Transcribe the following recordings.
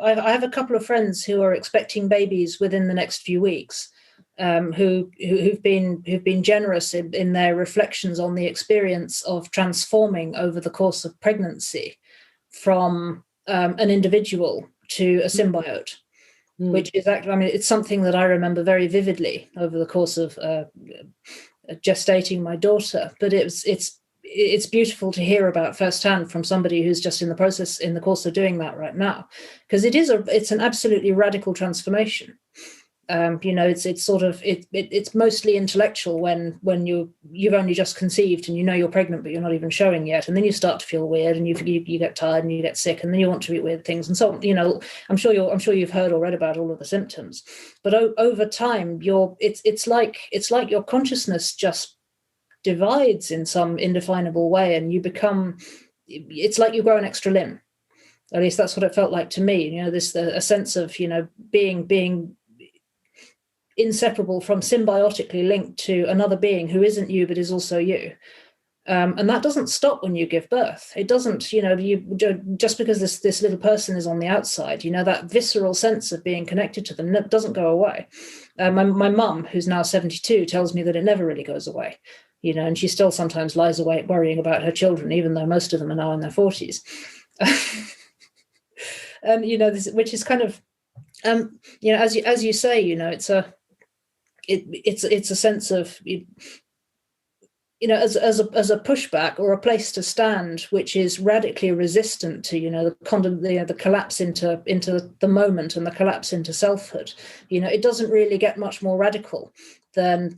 I have a couple of friends who are expecting babies within the next few weeks, who've been generous in their reflections on the experience of transforming over the course of pregnancy from an individual to a symbiote, which is actually, I mean, it's something that I remember very vividly over the course of gestating my daughter. But it's beautiful to hear about firsthand from somebody who's just in the course of doing that right now, because it's an absolutely radical transformation. It's mostly intellectual when you've only just conceived and you know you're pregnant, but you're not even showing yet, and then you start to feel weird, and you get tired and you get sick, and then you want to eat weird things, and so I'm sure you've heard or read about all of the symptoms, but over time it's like your consciousness just divides in some indefinable way, and it's like you grow an extra limb. At least that's what it felt like to me. A sense of being inseparable from, symbiotically linked to another being who isn't you but is also you, and that doesn't stop when you give birth. It doesn't, you just because this little person is on the outside, that visceral sense of being connected to them doesn't go away. My mum, who's now 72, tells me that it never really goes away, and she still sometimes lies awake worrying about her children, even though most of them are now in their 40s. And which is kind of as you say, it's a sense of, as a pushback or a place to stand, which is radically resistant to the collapse into the moment and the collapse into selfhood. It doesn't really get much more radical than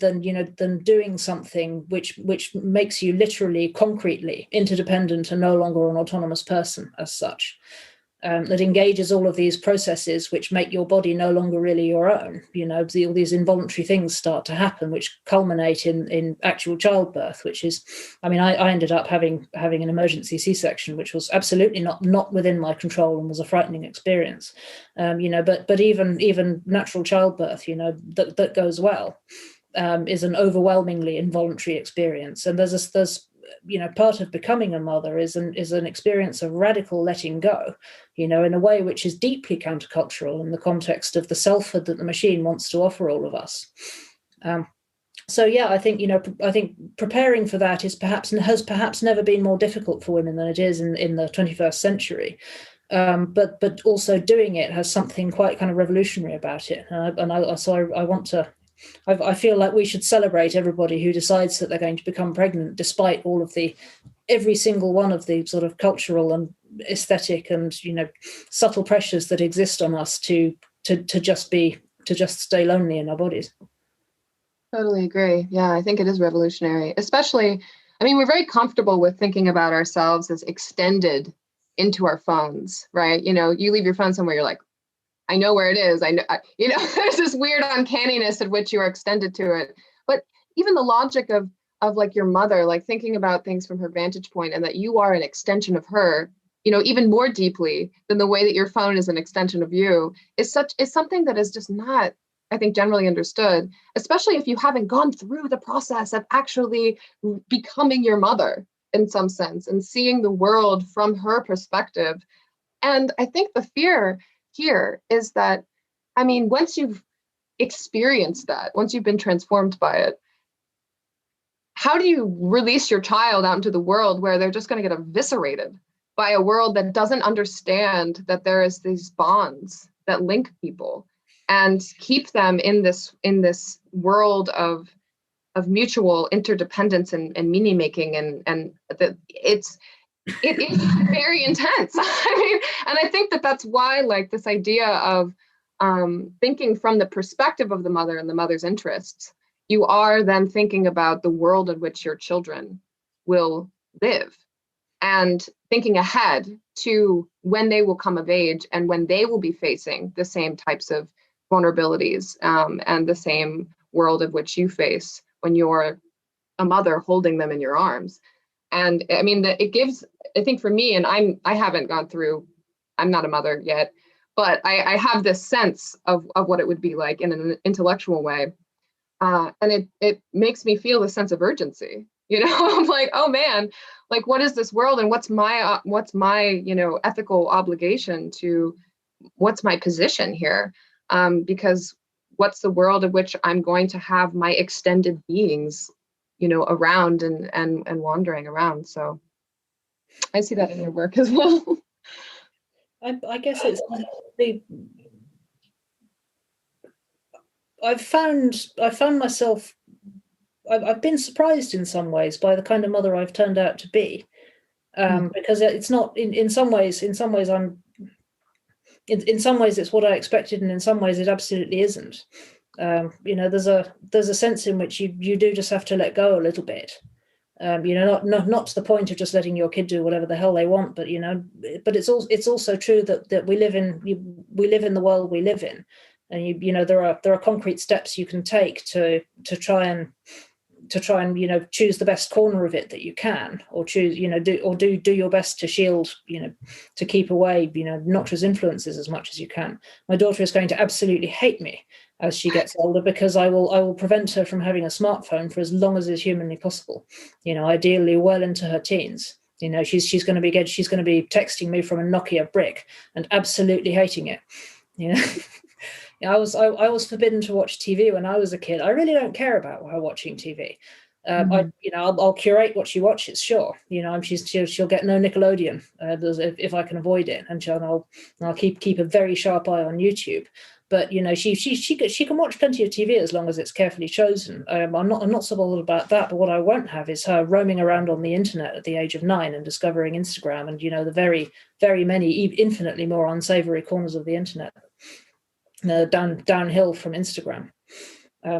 doing something which makes you literally, concretely interdependent and no longer an autonomous person as such. That engages all of these processes which make your body no longer really your own. All these involuntary things start to happen, which culminate in actual childbirth, which is, I ended up having an emergency C-section, which was absolutely not within my control and was a frightening experience. But even natural childbirth, that goes well, is an overwhelmingly involuntary experience. And there's part of becoming a mother is an experience of radical letting go, in a way which is deeply countercultural in the context of the selfhood that the machine wants to offer all of us. So yeah, I think preparing for that has perhaps never been more difficult for women than it is in the 21st century. But also doing it has something quite kind of revolutionary about it, I feel like we should celebrate everybody who decides that they're going to become pregnant, despite all of every single one of the sort of cultural and aesthetic and subtle pressures that exist on us to just stay lonely in our bodies. Totally agree. Yeah, I think it is revolutionary. Especially, we're very comfortable with thinking about ourselves as extended into our phones, right? You leave your phone somewhere, you're like, I know where it is. I know, there's this weird uncanniness at which you are extended to it. But even the logic of like your mother, like thinking about things from her vantage point, and that you are an extension of her, even more deeply than the way that your phone is an extension of you, is something that is just not, I think, generally understood, especially if you haven't gone through the process of actually becoming your mother in some sense and seeing the world from her perspective. And I think the fear here is that, once you've experienced that, once you've been transformed by it, how do you release your child out into the world where they're just going to get eviscerated by a world that doesn't understand that there is these bonds that link people and keep them in this world of mutual interdependence and meaning making, and it is very intense. And I think that that's why, like, this idea of thinking from the perspective of the mother and the mother's interests, you are then thinking about the world in which your children will live, and thinking ahead to when they will come of age and when they will be facing the same types of vulnerabilities and the same world of which you face when you're a mother holding them in your arms. And it gives, I think for me, and I haven't gone through, I'm not a mother yet, but I have this sense of what it would be like in an intellectual way. And it makes me feel a sense of urgency, I'm like, oh man, like, what is this world, and what's my ethical obligation to what's my position here? Because what's the world of which I'm going to have my extended beings, around and wandering around. So I see that in your work as well. I guess it's the I've found myself. I've been surprised in some ways by the kind of mother I've turned out to be, because it's not in some ways. In some ways, in some ways it's what I expected, and in some ways it absolutely isn't. There's a sense in which you do just have to let go a little bit. Not to the point of just letting your kid do whatever the hell they want, but but it's also true that we live in the world we live in, and there are concrete steps you can take to try and choose the best corner of it that you can, or choose do your best to shield, to keep away noxious influences as much as you can. My daughter is going to absolutely hate me as she gets older, because I will prevent her from having a smartphone for as long as is humanly possible, ideally well into her teens. She's going to be texting me from a Nokia brick and absolutely hating it. I was forbidden to watch TV when I was a kid. I really don't care about her watching TV. I'll curate what she watches, sure. She'll get no Nickelodeon if I can avoid it, and I'll keep a very sharp eye on YouTube. But she can watch plenty of TV as long as it's carefully chosen. I'm not so bothered about that. But what I won't have is her roaming around on the internet at the age of 9 and discovering Instagram and the very, very many infinitely more unsavory corners of the internet, downhill from Instagram.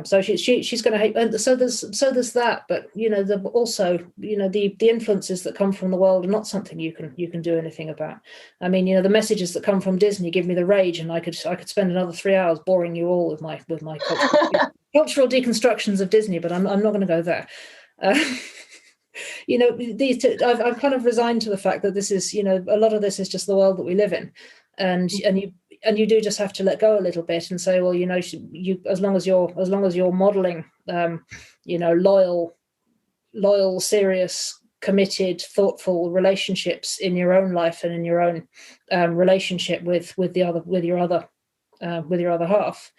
So she's going to hate. And so there's that. But also the influences that come from the world are not something you can do anything about. I mean, the messages that come from Disney give me the rage, and I could spend another 3 hours boring you all with my cultural deconstructions of Disney. But I'm not going to go there. These two, I've kind of resigned to the fact that this is a lot of this is just the world that we live in, and you do just have to let go a little bit and say, well, you as long as you're modeling, loyal, serious, committed, thoughtful relationships in your own life and in your own relationship with your other half,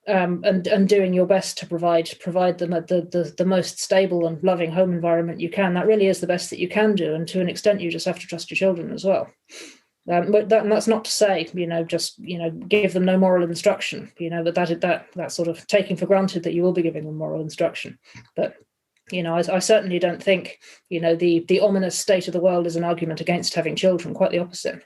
and doing your best to provide them the most stable and loving home environment you can. That really is the best that you can do, and to an extent, you just have to trust your children as well. But that's not to say, just give them no moral instruction. But that's sort of taking for granted that you will be giving them moral instruction. But I certainly don't think the ominous state of the world is an argument against having children. Quite the opposite.